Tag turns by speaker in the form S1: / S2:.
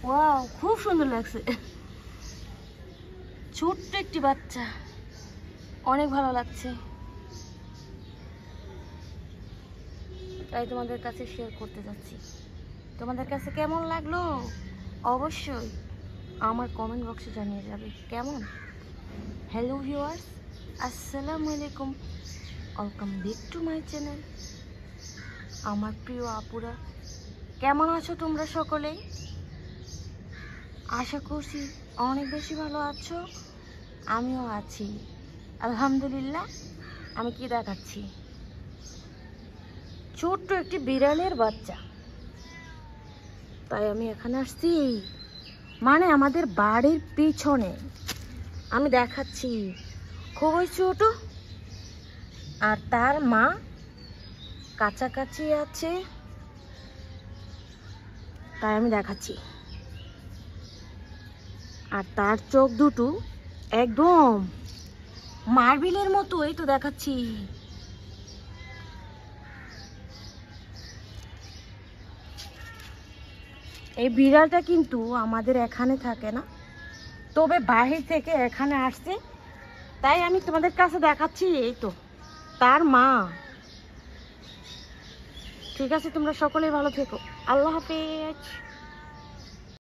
S1: Wow, খুব সুন্দর লাগছে। ছোট্ট একটি বাচ্চা, অনেক ভালো লাগছে, তাই তোমাদের কাছে শেয়ার করতে যাচ্ছি। তোমাদের কাছে কেমন লাগলো অবশ্যই আমার কমেন্ট বক্সে জানিয়ে যাবে কেমন। হ্যালো ভিউয়ার্স, আসসালামু আলাইকুম, welcome back to my channel. আমার প্রিয় আপুরা, কেমন আছো তোমরা সকলেই? আশা করছি অনেক বেশি ভালো আছো, আমিও আছি আলহামদুলিল্লাহ। আমি কি দেখাচ্ছি, ছোট্ট একটি বিড়ালের বাচ্চা, তাই আমি এখানে আসছি, মানে আমাদের বাড়ির পিছনে। আমি দেখাচ্ছি খুবই ছোট, আর তার মা কাছাকাছি আছে, তাই আমি দেখাচ্ছি। আর তার চোখ দুটো একদম মার্বেলের মতো, এই তো দেখাচ্ছি। এই বিড়ালটা কিন্তু আমাদের এখানে থাকে না, তবে বাহির থেকে এখানে আসছে, তাই আমি তোমাদের কাছে দেখাচ্ছি। এই তো তার মা। ঠিক আছে, তোমরা সকলেই ভালো থেকো, আল্লাহ হাফেজ।